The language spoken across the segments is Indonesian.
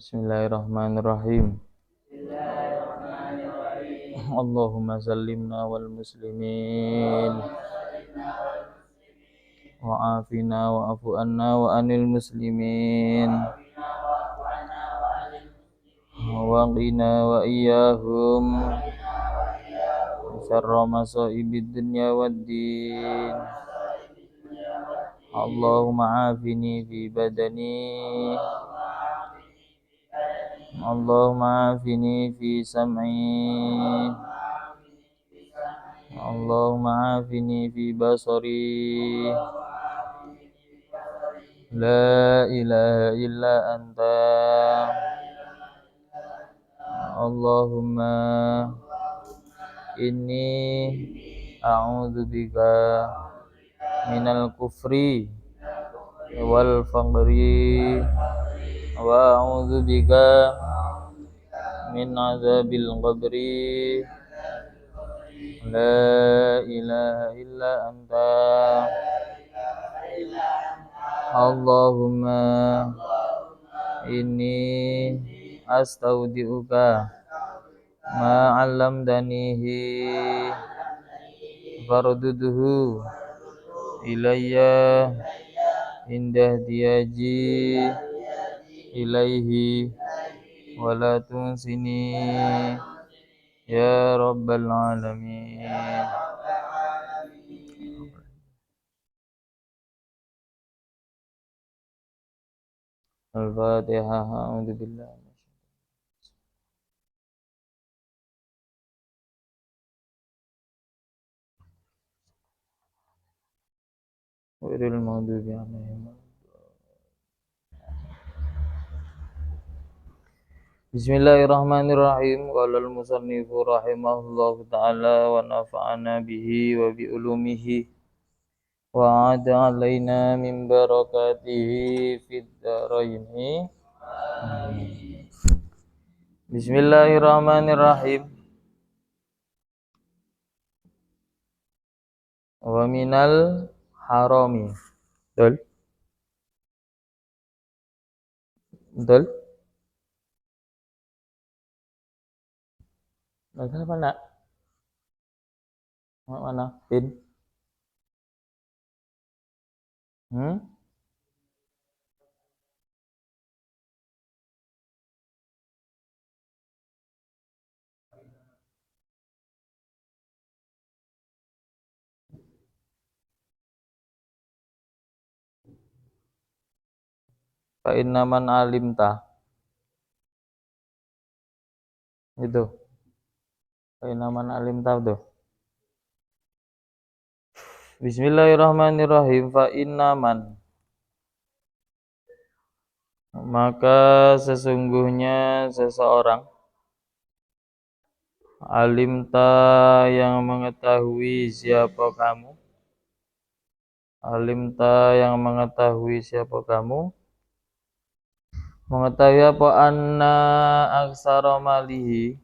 Bismillahirrahmanirrahim. Allahumma sallimna wal muslimin wa afina wa afu anna wa anil muslimin wa qina wa iyahum syarra masaibid dunya waddin. Allahumma afini fi badani, Allahumma afini fi sam'i, Allahumma afini fi basari. La ilaha illa anta, Allahumma inni a'udzu bika minal kufri wal faqri wa a'udzu bika min azabil qabri. La ilaha illa anta, Allahumma inni astaudiuka ma 'allamtanihi farduduhu ilayya indah diaji ilaihi wala tunsini ya rabbal alamin. Al-Fatihah. A'udzu billahi ghairil maghdubi 'alaihim. Bismillahirrahmanirrahim. Qala al-musannifu rahimahullahu ta'ala wa nafa'ana bihi wa bi ulumihi wa 'ada 'alaina min barakatihi fid dharain. Bismillahirrahmanirrahim. Wa minal harami. Betul? Betul? Betul apa enggak? Mana? Pin? Fa inna man alimta. Itu. Fa inna man alimta tuh. Bismillahirrahmanirrahim. Fa inna man, maka sesungguhnya seseorang alimta yang mengetahui siapa kamu, alimta yang mengetahui siapa kamu, mengetahui apa anna aksara malihi,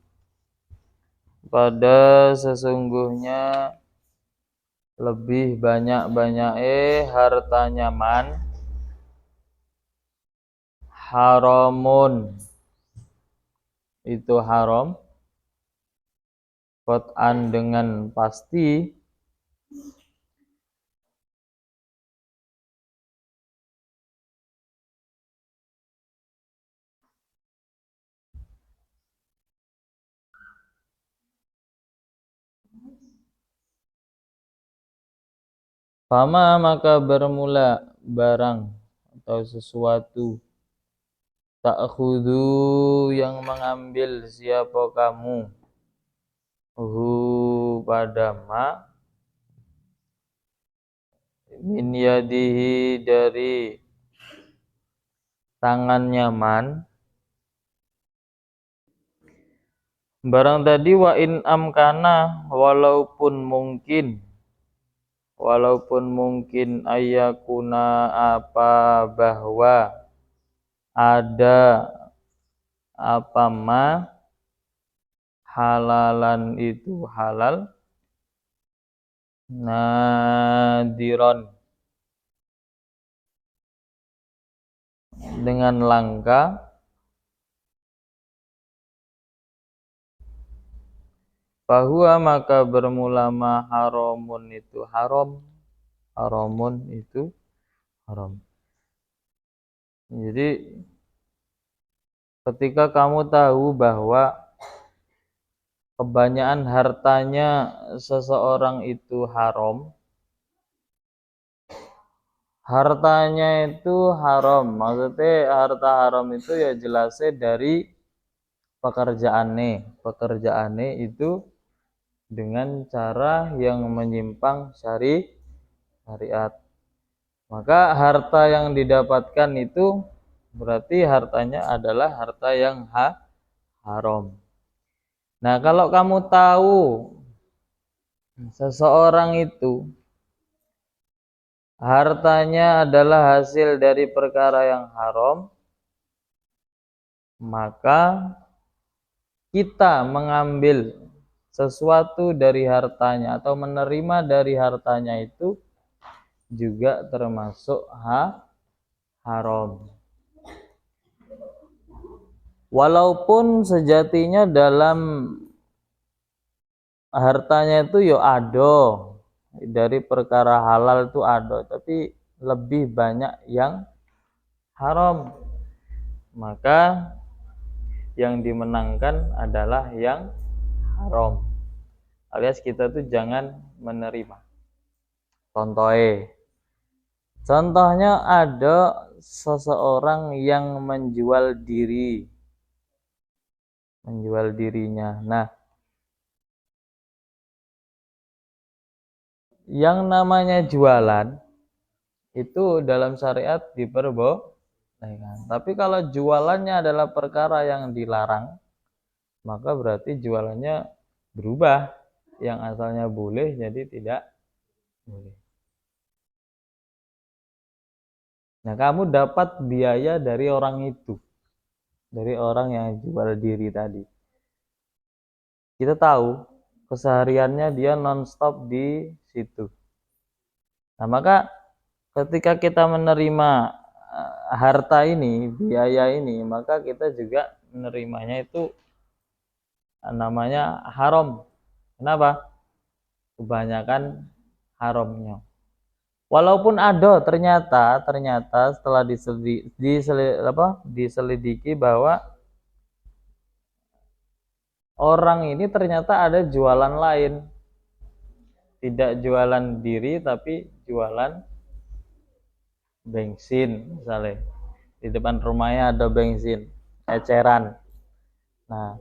pada sesungguhnya lebih banyak hartanya man, haramun itu haram, qat'an dengan pasti, fama maka bermula barang atau sesuatu, ta'khudhu yang mengambil siapa kamu, pada ma, min yadihi dari tangannya man, barang tadi, wa in amkana walaupun mungkin ayakuna apa bahwa ada apa ma, halalan itu halal, nadiron dengan langka, Bahwa maka bermula ma haramun itu haram, haramun itu haram. Jadi ketika kamu tahu bahwa kebanyakan hartanya seseorang itu haram, hartanya itu haram, maksudnya harta haram itu ya jelasnya dari pekerjaannya itu dengan cara yang menyimpang syariat. Maka harta yang didapatkan itu berarti hartanya adalah harta yang haram. Nah, kalau kamu tahu seseorang itu hartanya adalah hasil dari perkara yang haram, maka kita mengambil sesuatu dari hartanya atau menerima dari hartanya itu juga termasuk haram. Walaupun sejatinya dalam hartanya itu yo ada dari perkara halal itu ada, tapi lebih banyak yang haram. Maka yang dimenangkan adalah yang haram. Alias kita tuh jangan menerima. Contohnya ada seseorang yang menjual dirinya. Nah, yang namanya jualan itu dalam syariat diperbolehkan. Tapi kalau jualannya adalah perkara yang dilarang, maka berarti jualannya berubah. Yang asalnya boleh jadi tidak boleh. Nah, kamu dapat biaya dari orang itu, dari orang yang jual diri tadi. Kita tahu kesehariannya dia non-stop di situ. Nah, maka ketika kita menerima harta ini, biaya ini, maka kita juga menerimanya itu namanya haram. Kenapa? Kebanyakan haramnya. Walaupun ada ternyata setelah diselidiki bahwa orang ini ternyata ada jualan lain. Tidak jualan diri tapi jualan bensin misalnya. Di depan rumahnya ada bensin eceran. Nah,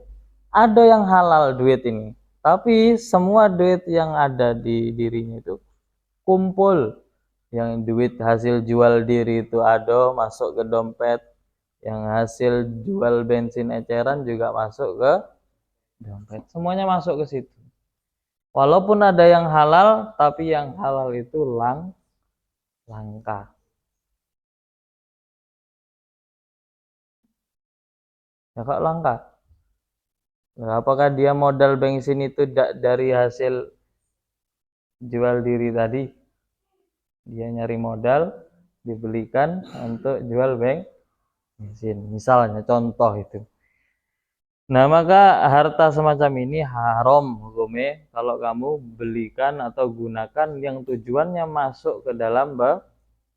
ada yang halal duit ini, tapi semua duit yang ada di dirinya itu kumpul. Yang duit hasil jual diri itu ada masuk ke dompet, yang hasil jual bensin eceran juga masuk ke dompet. Semuanya masuk ke situ. Walaupun ada yang halal, tapi yang halal itu langka. Ya kok langka? Nah, apakah dia modal bensin itu dari hasil jual diri tadi? Dia nyari modal, dibelikan untuk jual bensin. Misalnya contoh itu. Nah, maka harta semacam ini haram hukumnya kalau kamu belikan atau gunakan yang tujuannya masuk ke dalam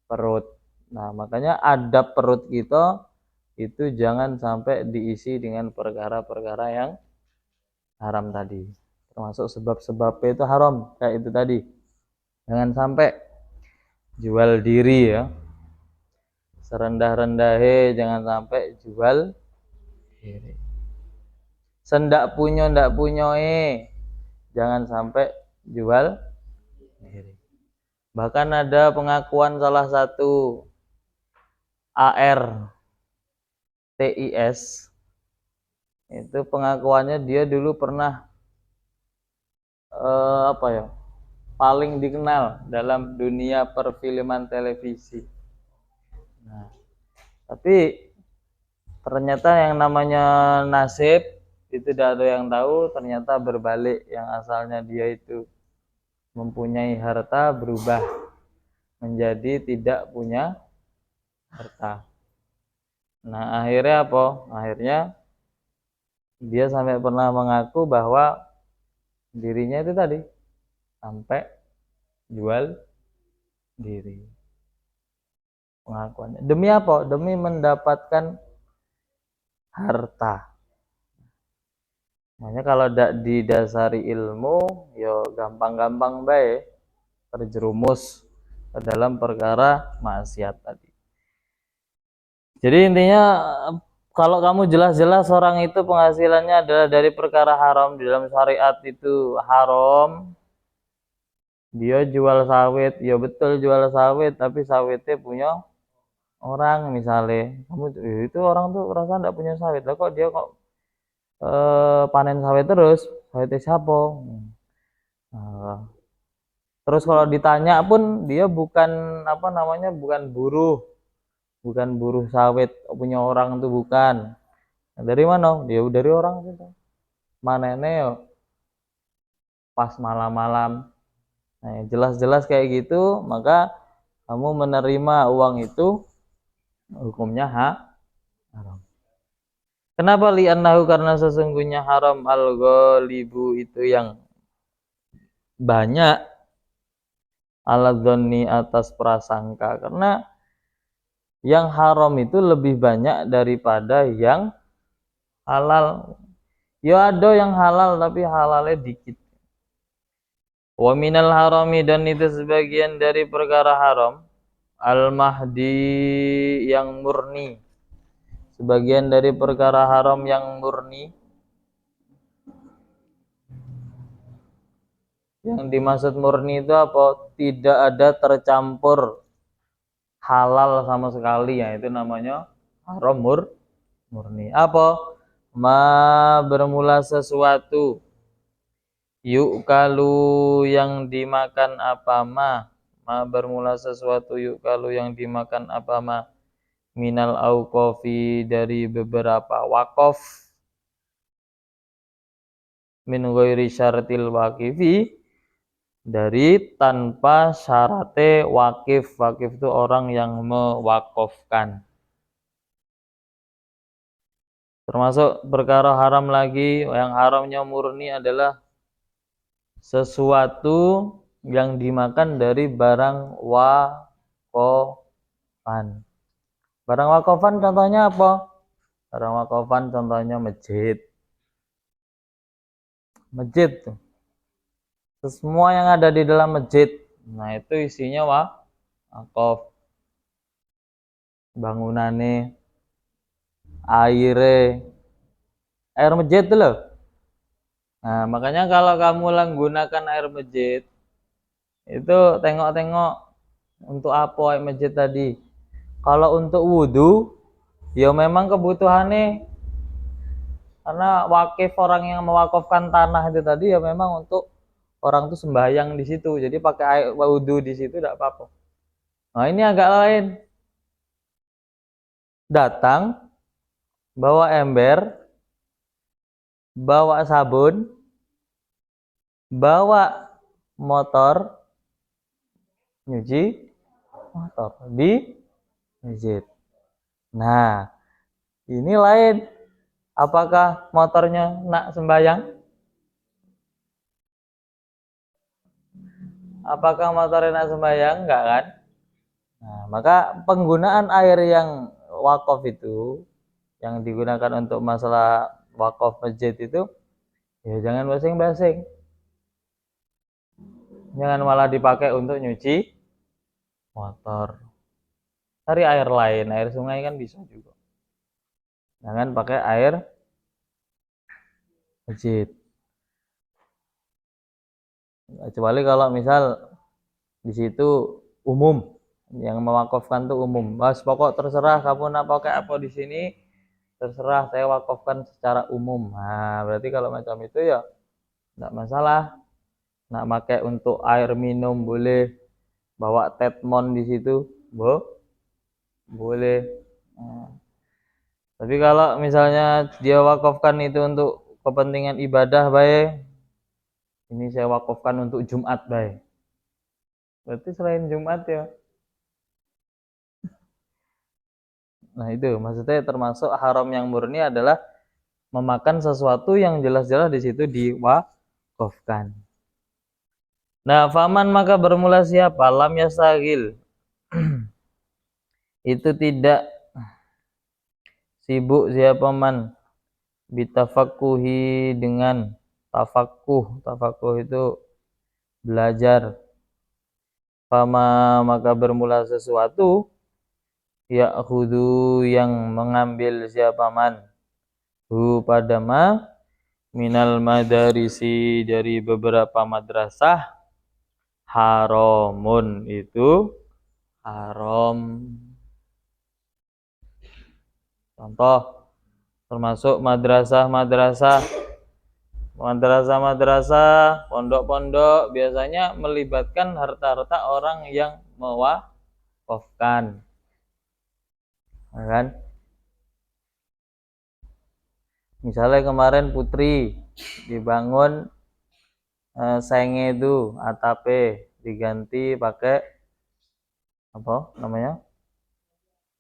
perut. Nah, makanya adab perut kita itu jangan sampai diisi dengan perkara-perkara yang haram tadi. Termasuk sebab-sebabnya itu haram, kayak itu tadi. Jangan sampai jual diri ya. Serendah-rendahnya jangan sampai jual diri. Sendak punya jangan sampai jual diri. Bahkan ada pengakuan salah satu ARTIS, itu pengakuannya dia dulu pernah paling dikenal dalam dunia perfilman televisi. Nah, tapi ternyata yang namanya nasib itu tidak ada yang tahu, ternyata berbalik, yang asalnya dia itu mempunyai harta berubah menjadi tidak punya harta. Nah, akhirnya apa? Akhirnya dia sampai pernah mengaku bahwa dirinya itu tadi sampai jual diri. Pengakuannya demi apa? Demi mendapatkan harta. Makanya kalau tidak didasari ilmu, yo gampang-gampang baik terjerumus ke dalam perkara maksiat tadi. Jadi intinya kalau kamu jelas-jelas orang itu penghasilannya adalah dari perkara haram, di dalam syariat itu haram, dia jual sawit, ya betul jual sawit, tapi sawitnya punya orang misalnya. Kamu itu orang tuh perasaan tidak punya sawit, lah kok dia kok panen sawit terus, sawitnya siapa? Nah, terus kalau ditanya pun dia bukan apa namanya, bukan buruh sawit punya orang tuh bukan. Dari mana? Dia dari orang gitu. Manene yo pas malam-malam. Nah, jelas-jelas kayak gitu, maka kamu menerima uang itu hukumnya haram. Kenapa li'annahu? Karena sesungguhnya haram al-ghalibu itu yang banyak, ala dzanni atas prasangka. Karena yang haram itu lebih banyak daripada yang halal. Ya ada yang halal tapi halalnya dikit. Wa minal harami, dan itu sebagian dari perkara haram, al-mahdi yang murni. Sebagian dari perkara haram yang murni. Yang dimaksud murni itu apa? Tidak ada tercampur halal sama sekali, ya itu namanya haram murni. Apa? Ma bermula sesuatu, yuk kalu yang dimakan apa ma bermula sesuatu, yuk kalu yang dimakan apa ma, minal auqafi dari beberapa wakaf, min ghairi syaratil waqifi dari tanpa syarate wakif. Wakif itu orang yang mewakafkan. Termasuk perkara haram lagi, yang haramnya murni adalah sesuatu yang dimakan dari barang wakofan. Barang wakofan contohnya apa? Barang wakofan contohnya masjid. Masjid tuh. Semua yang ada di dalam masjid, nah itu isinya wakaf. Bangunannya, air masjid tuh loh. Nah, makanya kalau kamu menggunakan air masjid, itu tengok-tengok untuk apa air masjid tadi. Kalau untuk wudhu, ya memang kebutuhannya, karena wakif orang yang mewakafkan tanah itu tadi ya memang untuk orang tuh sembahyang di situ. Jadi pakai air wudhu di situ tidak apa-apa. Nah, ini agak lain. Datang, bawa ember, bawa sabun, bawa motor, nyuci motor di masjid. Nah, ini lain. Apakah motornya nak sembahyang? Apakah motornya nak sembahyang? Enggak kan? Nah, maka penggunaan air yang wakaf itu, yang digunakan untuk masalah wakaf masjid itu, ya jangan basing-basing. Jangan malah dipakai untuk nyuci motor. Cari air lain, air sungai kan bisa juga. Jangan pakai air masjid. Kecuali kalau misal di situ umum, yang mewakafkan tuh umum. Mas pokok terserah kamu nak pakai apa di sini, terserah saya wakafkan secara umum. Nah, berarti kalau macam itu ya enggak masalah. Nak pakai untuk air minum boleh, bawa tetmon di situ, boleh. Nah, tapi kalau misalnya dia wakafkan itu untuk kepentingan ibadah baik, ini saya wakafkan untuk Jumat baik. Berarti selain Jumat ya. Nah itu maksudnya termasuk haram yang murni adalah memakan sesuatu yang jelas-jelas di situ wakafkan. Nah, faman maka bermula siapa? Lam yasagil. Itu tidak sibuk siapa man bitafakuhi dengan tafakuh. Tafakuh itu belajar. Fama maka bermula sesuatu ya'khudhu yang mengambil siapa man hu pada ma minal madarisi dari beberapa madrasah haramun itu haram. Contoh termasuk madrasah, pondok-pondok biasanya melibatkan harta-harta orang yang mewakafkan, kan? Misalnya kemarin Putri dibangun senge itu atapnya diganti pakai apa namanya?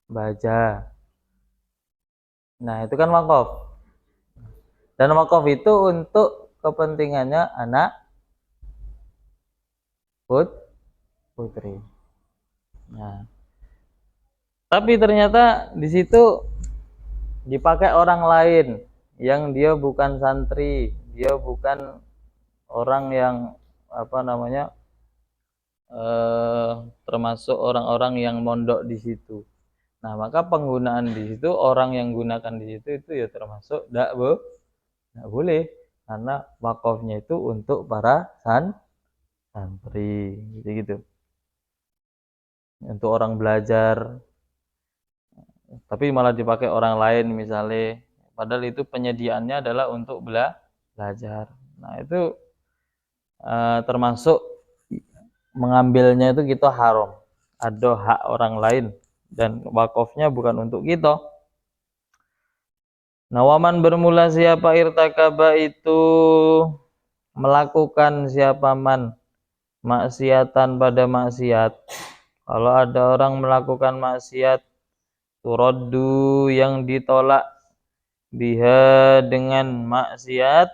Baja. Nah, itu kan wakaf. Dan wakaf itu untuk kepentingannya anak putri. Nah, tapi ternyata di situ dipakai orang lain yang dia bukan santri, dia bukan orang yang apa namanya termasuk orang-orang yang mondok di situ. Nah, maka penggunaan di situ orang yang gunakan di situ itu ya termasuk tidak boleh karena wakafnya itu untuk para santri gitu. Untuk orang belajar tapi malah dipakai orang lain misalnya padahal itu penyediaannya adalah untuk belajar. Nah, itu termasuk mengambilnya itu kita haram. Ada hak orang lain dan wakafnya bukan untuk kita. Nah, waman bermula siapa irtakaba itu melakukan siapa man maksiatan pada maksiat. Kalau ada orang melakukan maksiat turaddu yang ditolak biha dengan maksiat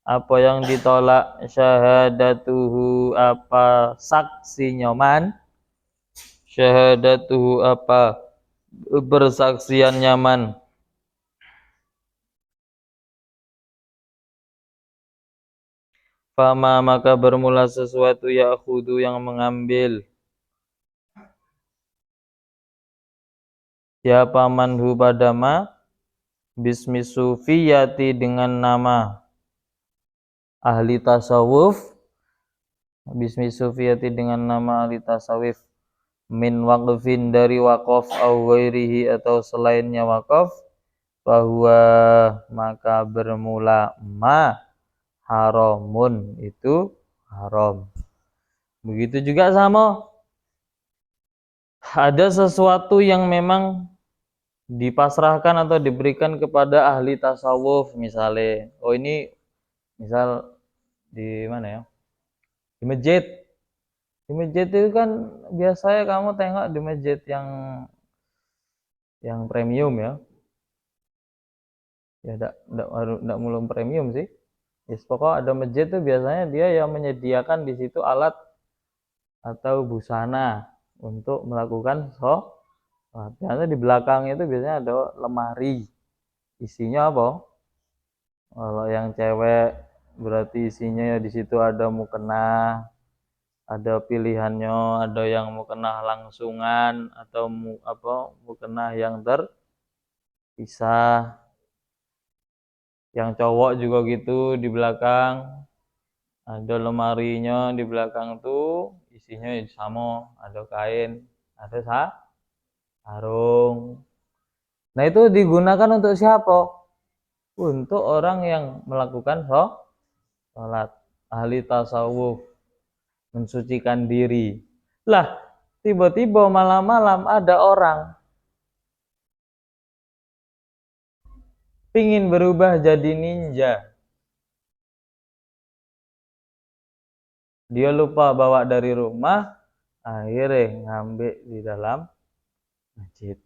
apa yang ditolak syahadatuhu apa saksinya man syahadatuhu apa bersaksian nyaman fama maka bermula sesuatu ya'khudhu yang mengambil siapa manhu padama bismi sufiyati dengan nama ahli tasawuf bismi sufiyati dengan nama ahli tasawuf min waqfin dari waqaf au ghairihi atau selainnya waqaf bahwa maka bermula ma haramun itu haram. Begitu juga sama ada sesuatu yang memang dipasrahkan atau diberikan kepada ahli tasawuf misalnya. Oh, ini misal di mana ya? Di masjid. Di masjid itu kan biasanya kamu tengok di masjid yang premium ya. Ya enggak mulai premium sih. Yes, pokoknya ada masjid tuh biasanya dia yang menyediakan di situ alat atau busana untuk melakukan sholat. Biasanya di belakang itu biasanya ada lemari. Isinya apa? Kalau yang cewek berarti isinya ya di situ ada mukena, ada pilihannya, ada yang mukena langsungan atau mukena yang terpisah. Yang cowok juga gitu di belakang ada lemarinya di belakang tuh isinya sama, ada kain, ada sarung. Nah, itu digunakan untuk siapa? Untuk orang yang melakukan sholat, ahli tasawuf, mensucikan diri. Lah, tiba-tiba malam-malam ada orang pingin berubah jadi ninja. Dia lupa bawa dari rumah, akhirnya ngambil di dalam masjid.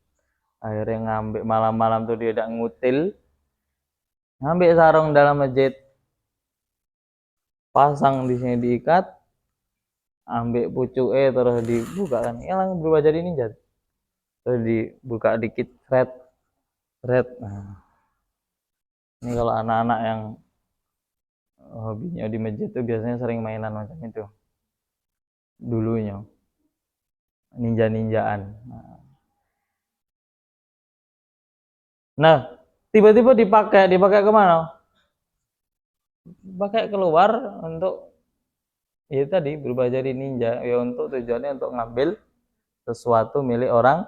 Akhirnya ngambil malam-malam tuh dia tidak ngutil, ngambil sarung dalam masjid. pasang di sini diikat, ambil pucuke terus dibuka kan. Ya langsung berubah jadi ninja. Terus dibuka dikit, thread. Nah, ini kalau anak-anak yang hobinya di masjid itu biasanya sering mainan macam itu. Dulunya ninja-ninjaan. Nah, tiba-tiba dipakai kemana? Pakai keluar untuk ya tadi berubah jadi ninja ya, untuk tujuannya untuk ngambil sesuatu milik orang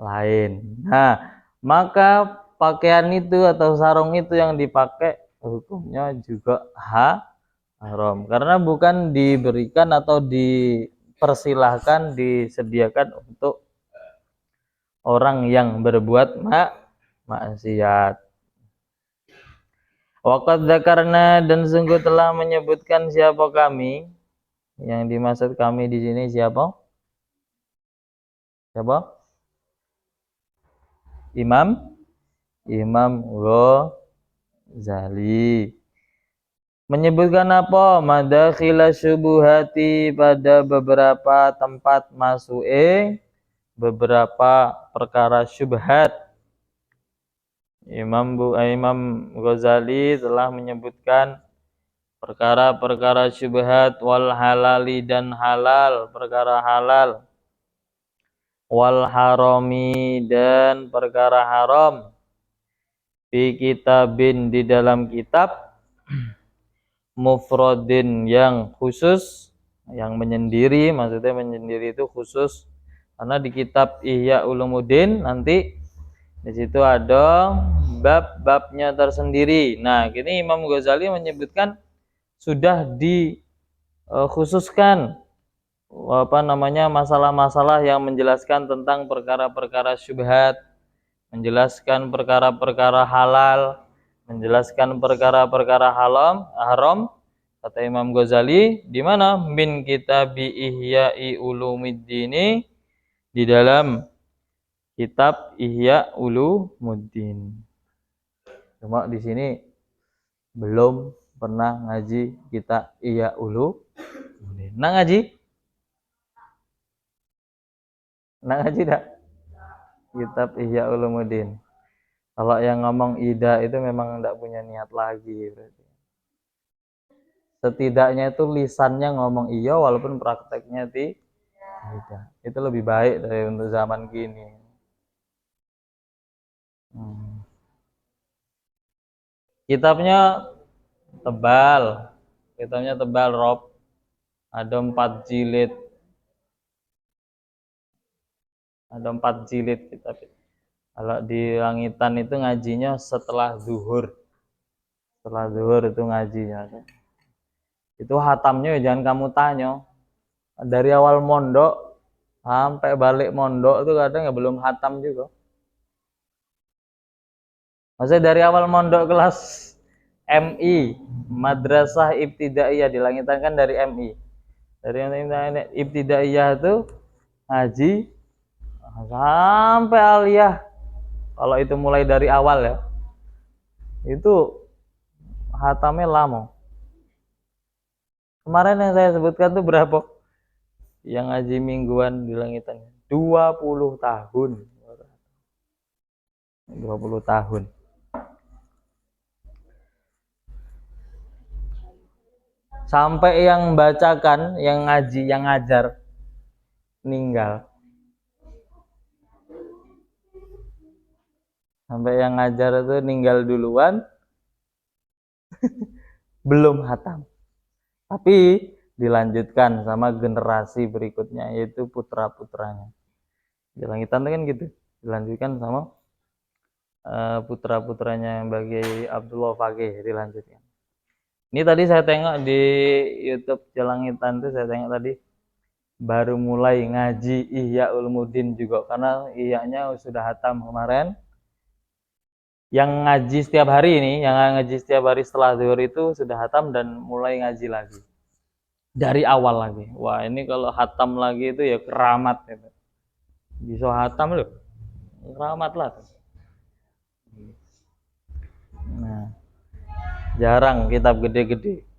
lain. Nah, maka pakaian itu atau sarung itu yang dipakai hukumnya juga haram karena bukan diberikan atau dipersilahkan, disediakan untuk orang yang berbuat maksiat. Waqad dzakarna, dan sungguh telah menyebutkan siapa kami. Yang dimaksud kami di sini siapa? Siapa? Imam Ghazali. Menyebutkan apa? Madakhila syubuhati, pada beberapa tempat masuk beberapa perkara syubhat. Imam Ghazali telah menyebutkan perkara-perkara syubhat, wal halali, dan halal, perkara halal, wal harami, dan perkara haram, fi kitabin, di dalam kitab, mufradin, yang khusus, yang menyendiri. Maksudnya menyendiri itu khusus karena di kitab Ihya Ulumuddin nanti di situ ada bab-babnya tersendiri. Nah, kini Imam Ghazali menyebutkan sudah dikhususkan masalah-masalah yang menjelaskan tentang perkara-perkara syubhat, menjelaskan perkara-perkara halal, menjelaskan perkara-perkara haram. Kata Imam Ghazali, di mana? Min kitab Ihya'i Ulumuddin, di dalam kitab Ihya Ulumuddin. Cuma di sini belum pernah ngaji kita Ihya Ulumuddin. Nah ngaji? Dah kitab Ihya Ulumuddin. Kalau yang ngomong ida itu memang enggak punya niat lagi berarti. Setidaknya itu lisannya ngomong iya walaupun prakteknya tidak. Itu lebih baik dari untuk zaman kini. Kitabnya tebal. Rob. Ada 4 jilid. Kitab. Kalau di langitan itu ngajinya setelah zuhur. Setelah zuhur itu ngajinya. Itu hatamnya jangan kamu tanya. Dari awal mondok sampai balik mondok itu kadang ya belum hatam juga. Maksudnya dari awal mondok kelas MI, Madrasah Ibtidaiyah, di langitan kan dari MI. Dari Ibtidaiyah itu ngaji sampai aliyah. Kalau itu mulai dari awal ya, itu hatamnya lama. Kemarin yang saya sebutkan tuh berapa? Yang ngaji mingguan di langitan 20 tahun. 20 tahun. Sampai yang bacakan, yang ngaji, yang ngajar meninggal. Sampai yang ngajar itu meninggal duluan. Belum hatam. Tapi dilanjutkan sama generasi berikutnya, yaitu putra-putranya. Di langitan kan gitu. Dilanjutkan sama putra-putranya yang bagi Abdullah Faqih, dilanjutkan. Ini tadi saya tengok di YouTube Jelangitan itu, saya tengok tadi baru mulai ngaji Ihya Ulumuddin juga, karena Ihya-nya sudah hatam kemarin. Yang ngaji setiap hari ini, yang ngaji setiap hari setelah zuhur itu sudah hatam dan mulai ngaji lagi dari awal lagi. Wah, ini kalau hatam lagi itu ya keramat gitu. Bisa hatam loh, keramat lah. Nah, jarang kitab gede-gede.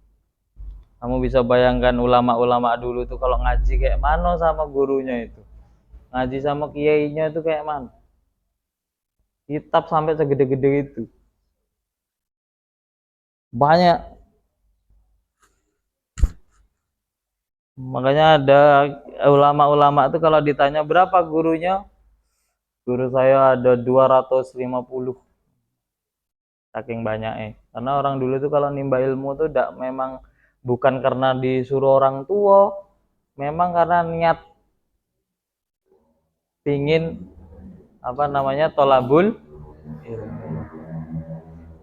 Kamu bisa bayangkan ulama-ulama dulu tuh kalau ngaji kayak mana sama gurunya itu. Ngaji sama kiainya itu kayak mana? Kitab sampai segede-gede itu. Banyak. Makanya ada ulama-ulama itu kalau ditanya berapa gurunya? Guru saya ada 250. Saking banyaknya. Karena orang dulu tuh kalau nimba ilmu tuh memang bukan karena disuruh orang tua, memang karena niat pingin tolabul ilmu.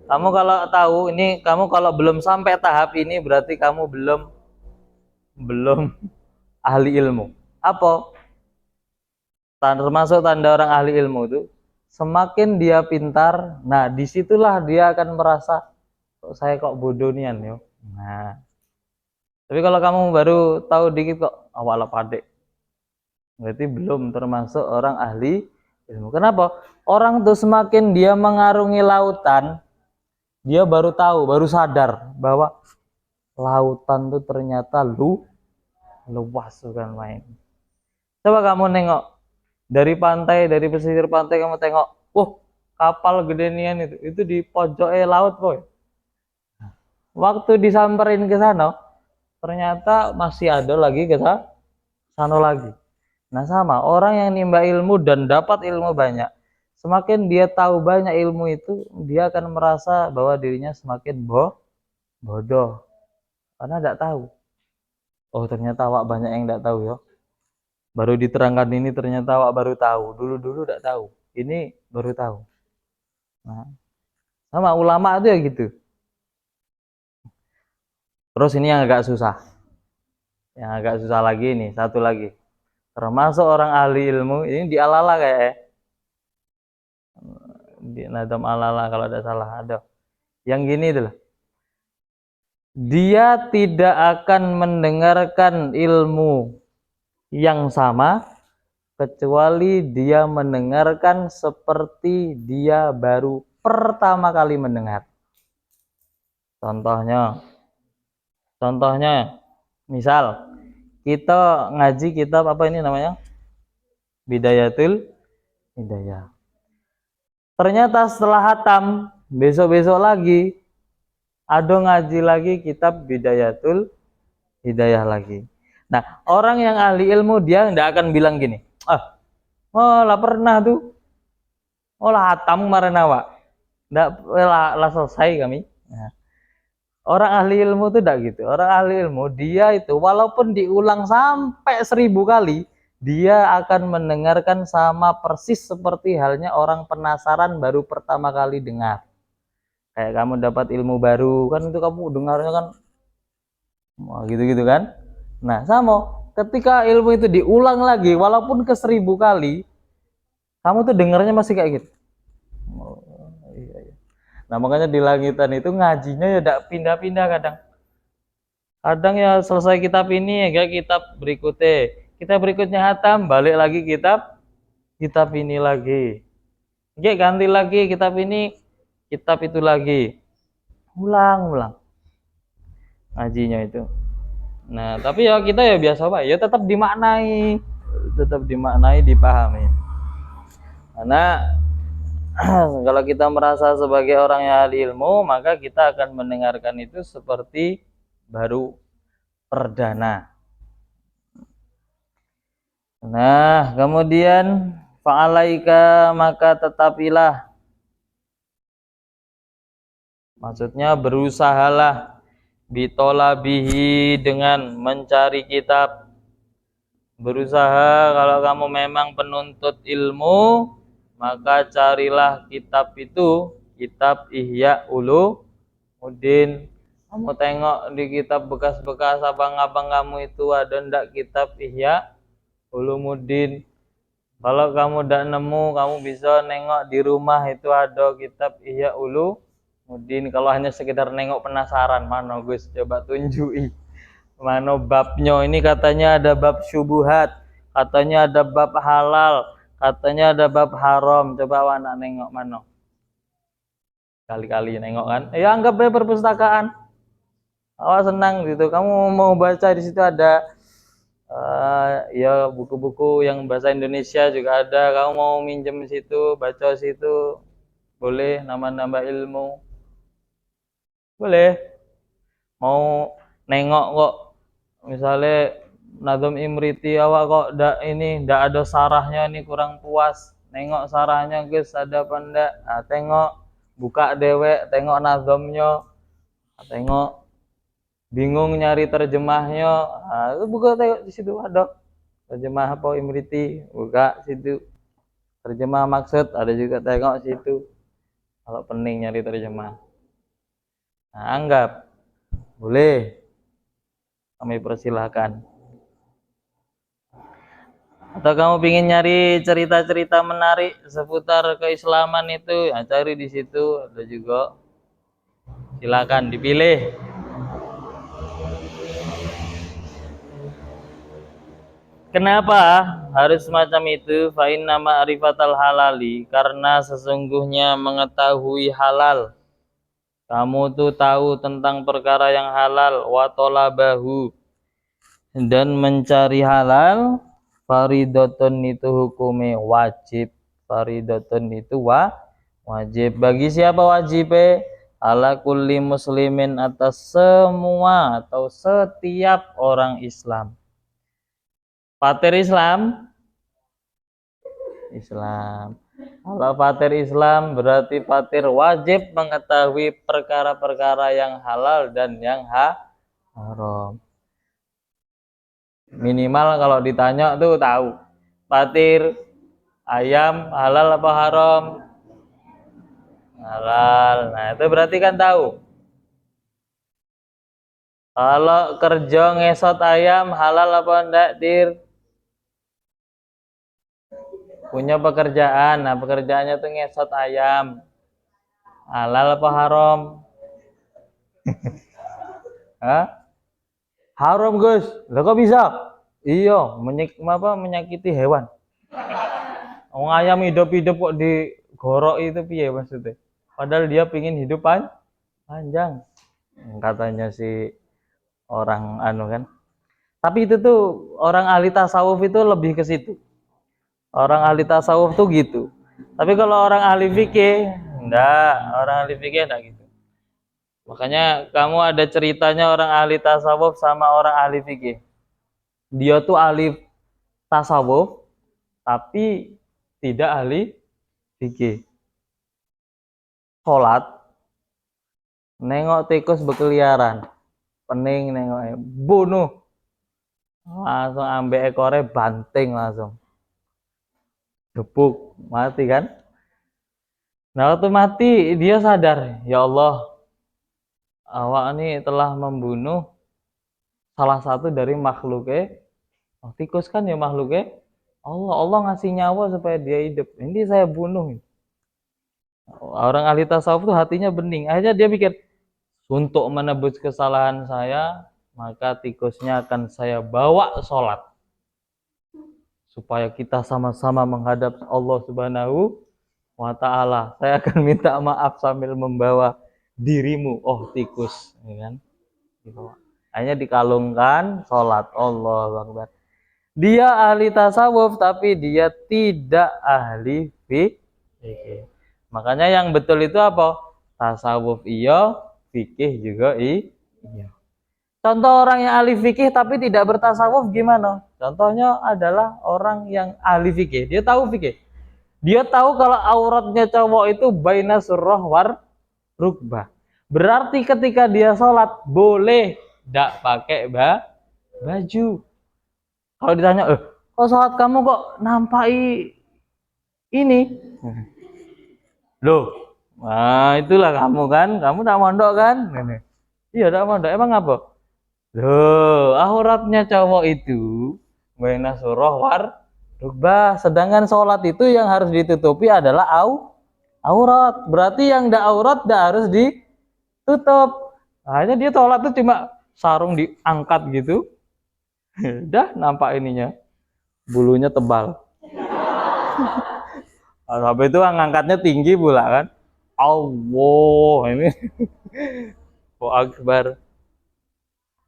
Kamu kalau tahu ini, kamu kalau belum sampai tahap ini berarti kamu belum ahli ilmu. Apa? Termasuk tanda orang ahli ilmu itu, semakin dia pintar, nah disitulah dia akan merasa saya kok bodoh nian yo. Nah, tapi kalau kamu baru tahu dikit kok awal padek, berarti belum termasuk orang ahli ilmu. Kenapa? Orang tuh semakin dia mengarungi lautan, dia baru tahu, baru sadar bahwa lautan tuh ternyata luas bukan main. Coba kamu nengok dari pantai, dari pesisir pantai kamu tengok, kapal gede nian itu di pojok laut boy. Waktu disamperin ke sana, ternyata masih ada lagi ke sana lagi. Nah sama, orang yang nimba ilmu dan dapat ilmu banyak, semakin dia tahu banyak ilmu itu, dia akan merasa bahwa dirinya semakin bodoh. Karena tidak tahu. Oh ternyata awak banyak yang tidak tahu ya. Baru diterangkan ini ternyata awak baru tahu. Dulu tidak tahu. Ini baru tahu. Nah, sama ulama itu ya gitu. Terus ini yang agak susah. Yang agak susah lagi nih, satu lagi. Termasuk orang ahli ilmu, ini di Alala kayak di Nadam Alala kalau tidak salah ada. Yang gini itulah. Dia tidak akan mendengarkan ilmu yang sama kecuali dia mendengarkan seperti dia baru pertama kali mendengar. Contohnya, misal kita ngaji kitab apa ini namanya? Bidayatul Hidayah. Ternyata setelah hatam, besok-besok lagi ada ngaji lagi kitab Bidayatul Hidayah lagi. Nah, orang yang ahli ilmu dia tidak akan bilang gini, lah pernah tuh, lah hatam kemarin awak, tidak lah selesai kami. Nah, orang ahli ilmu itu tidak gitu. Orang ahli ilmu dia itu walaupun diulang sampai 1000 kali, dia akan mendengarkan sama persis seperti halnya orang penasaran baru pertama kali dengar. Kayak kamu dapat ilmu baru kan itu kamu dengarnya kan gitu-gitu kan. Nah sama ketika ilmu itu diulang lagi walaupun ke 1000 kali, kamu tuh dengarnya masih kayak gitu. Iya. Nah makanya di langitan itu ngajinya ya tidak pindah-pindah kadang ya selesai kitab ini ya kitab berikutnya, kita berikutnya hatam balik lagi kitab ini lagi, ganti lagi kitab ini, kitab itu lagi, ulang ngajinya itu. Nah tapi ya kita ya biasa pak, ya tetap dimaknai, dipahami. Karena kalau kita merasa sebagai orang yang ahli ilmu, maka kita akan mendengarkan itu seperti baru perdana. Nah kemudian fa'alaika, maka tetapilah, maksudnya berusahalah, bitolabihi, dengan mencari kitab. Berusaha, kalau kamu memang penuntut ilmu, maka carilah kitab itu, kitab Ihya Ulumuddin. Kamu tengok di kitab bekas-bekas abang-abang kamu itu ada ndak kitab Ihya Ulumuddin. Kalau kamu ndak nemu, kamu bisa nengok di rumah itu ada kitab Ihya Ulumuddin. Kalau hanya sekedar nengok penasaran, mana Gus, coba tunjui mana babnya. Ini katanya ada bab syubuhat, katanya ada bab halal, katanya ada bab haram. Coba anak nengok mana? Kali-kali nengok kan? Ya anggap perpustakaan. Awak senang gitu. Kamu mau baca di situ ada ya buku-buku yang bahasa Indonesia juga ada. Kamu mau minjem di situ, baca di situ, boleh nambah-nambah ilmu. Boleh. Mau nengok kok misalnya Nazm Imriti awak kok ndak ada sarahnya ini kurang puas. Nengok sarahnya guys ada apa ndak? Nah, tengok buka dewek, tengok nazamnya, tengok bingung nyari terjemahnya. Nah, itu buka tengok di situ ada terjemah apa Imriti, buka situ. Terjemah maksud ada juga tengok situ. Kalau pening nyari terjemah. Nah, anggap boleh kami persilahkan. Atau kamu ingin nyari cerita-cerita menarik seputar keislaman itu, ya cari di situ ada juga. Silakan dipilih. Kenapa harus semacam itu? Fa inna ma'rifatal halali, karena sesungguhnya mengetahui halal. Kamu tuh tahu tentang perkara yang halal, wa talabahu, dan mencari halal, faridatun itu hukumnya wajib. Faridatun itu wajib. Bagi siapa wajib? Ala kulli muslimin, atas semua atau setiap orang Islam. Fatir Islam, Islam. Kalau fatir Islam berarti fatir wajib mengetahui perkara-perkara yang halal dan yang haram. Minimal kalau ditanya tuh tahu. Fatir ayam halal apa haram? Halal. Nah, itu berarti kan tahu. Kalau kerja ngesot ayam halal apa enggak, Tir? Punya pekerjaan. Nah, pekerjaannya tuh ngesot ayam. Halal apa haram? Hah? Haram, Gus. Lah kok bisa? Iya, menyakiti hewan. Wong ayam hidup-hidup kok digorok itu piye maksudnya? Padahal dia pingin hidup panjang. Katanya si orang anu kan. Tapi itu tuh orang ahli tasawuf itu lebih ke situ. Orang ahli tasawuf tuh gitu. Tapi kalau orang ahli fikih enggak, orang ahli fikih enggak gitu. Makanya kamu ada ceritanya orang ahli tasawuf sama orang ahli fikih. Dia tuh ahli tasawuf tapi tidak ahli fikih. Sholat nengok tikus berkeliaran, pening nengok bunuh, langsung ambek ekornya banting langsung, gebuk mati kan. Nah waktu mati dia sadar, ya Allah, awak ini telah membunuh salah satu dari makhluknya. Oh, tikus kan ya makhluknya Allah ngasih nyawa supaya dia hidup, ini saya bunuh. Orang ahli tasawuf tuh hatinya bening. Akhirnya dia mikir, untuk menebus kesalahan saya, maka tikusnya akan saya bawa sholat. Supaya kita sama-sama menghadap Allah Subhanahu wa ta'ala. Saya akan minta maaf sambil membawa dirimu, oh tikus. Ya kan? Akhirnya dikalungkan, sholat. Allahu Akbar. Dia ahli tasawuf, tapi dia tidak ahli fikih. Makanya yang betul itu apa? Tasawuf iya, fikih juga iya. Contoh orang yang ahli fikih tapi tidak bertasawuf gimana? Contohnya adalah orang yang ahli fikih. Dia tahu fikih. Dia tahu kalau auratnya cowok itu baina surrah war rukbah. Berarti ketika dia sholat boleh tidak pakai baju. Kalau ditanya, kok sholat kamu kok nampai ini? Loh, nah itulah kamu kan, kamu tak mondok kan? Iya tak mondok, emang apa? Loh, auratnya cowok itu baina surah war rukbah, sedangkan sholat itu yang harus ditutupi adalah aurat. Berarti yang ndak aurat ndak harus ditutup. Hanya dia sholat itu cuma sarung diangkat gitu, dah nampak ininya, bulunya tebal. Habis itu ngangkatnya tinggi pula kan. Allah ini. Oh Akbar.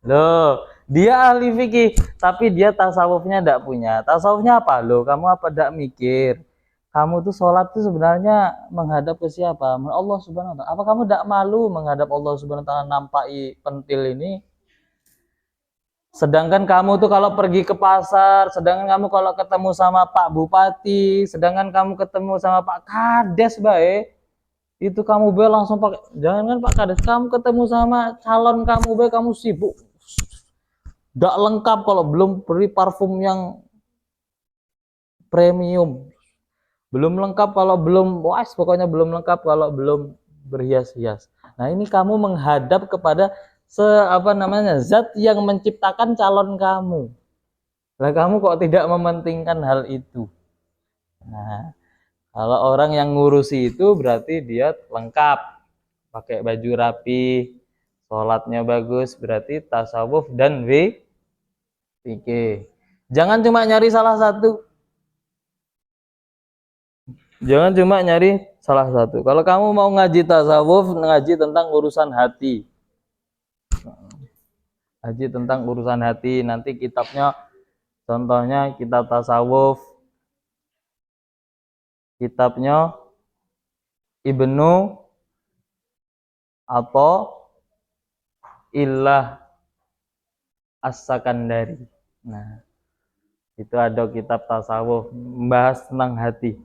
Loh, dia ahli fikih, tapi dia tasawufnya ndak punya. Tasawufnya apa? Loh, kamu apa ndak mikir? Kamu tuh sholat tuh sebenarnya menghadap ke siapa? Allah Subhanahu wa taala. Apa kamu ndak malu menghadap Allah Subhanahu wa taala nampai pentil ini? Sedangkan kamu tuh kalau pergi ke pasar, sedangkan kamu kalau ketemu sama Pak Bupati, sedangkan kamu ketemu sama Pak Kades baik, itu kamu be langsung pakai, jangan kan Pak Kades, kamu ketemu sama calon kamu be, kamu sibuk, nggak lengkap kalau belum beri parfum yang premium, belum lengkap kalau belum, wah pokoknya belum lengkap kalau belum berhias-hias. Nah ini kamu menghadap kepada apa namanya zat yang menciptakan calon kamu. Lah kamu kok tidak mementingkan hal itu? Nah, kalau orang yang ngurusi itu berarti dia lengkap, pakai baju rapi, sholatnya bagus, berarti tasawuf dan fikih. Jangan cuma nyari salah satu. Jangan cuma nyari salah satu. Kalau kamu mau ngaji tasawuf, ngaji tentang urusan hati. Ngaji tentang urusan hati, nanti kitabnya contohnya kitab tasawuf, kitabnya Ibnu atau Illah As-Sakandari. Nah, itu ada kitab tasawuf membahas tentang hati.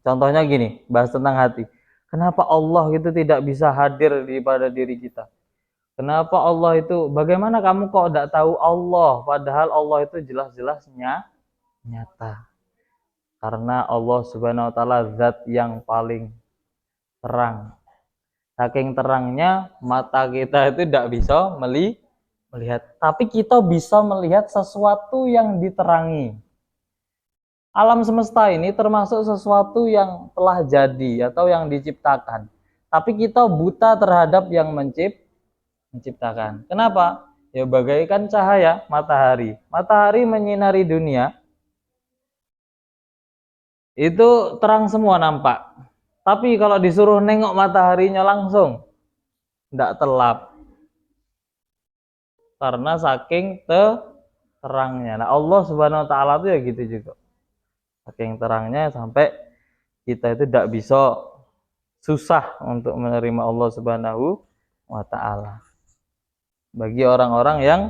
Contohnya gini, bahas tentang hati. Kenapa Allah itu tidak bisa hadir di pada diri kita? Kenapa Allah itu, bagaimana kamu kok tidak tahu Allah, padahal Allah itu jelas-jelasnya nyata. Karena Allah Subhanahu wa taala zat yang paling terang. Saking terangnya mata kita itu tidak bisa melihat, tapi kita bisa melihat sesuatu yang diterangi. Alam semesta ini termasuk sesuatu yang telah jadi atau yang diciptakan. Tapi kita buta terhadap yang menciptakan. Kenapa? Ya bagaikan cahaya matahari. Matahari menyinari dunia, itu terang semua nampak. Tapi kalau disuruh nengok mataharinya langsung, tidak telap. Karena saking terangnya. Nah Allah Subhanahu wa taala itu ya gitu juga. Saking terangnya sampai kita itu tidak bisa, susah untuk menerima Allah Subhanahu wa taala. Bagi orang-orang yang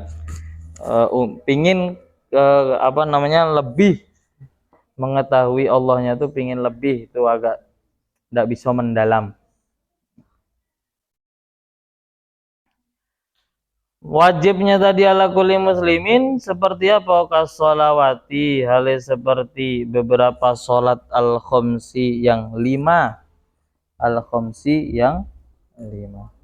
pingin apa namanya lebih mengetahui Allahnya, itu pingin lebih, itu agak tidak bisa mendalam. Wajibnya tadi ala kulli muslimin seperti apa? Kasolawati, halnya seperti beberapa sholat al-khomsi yang 5. Al-khomsi yang 5.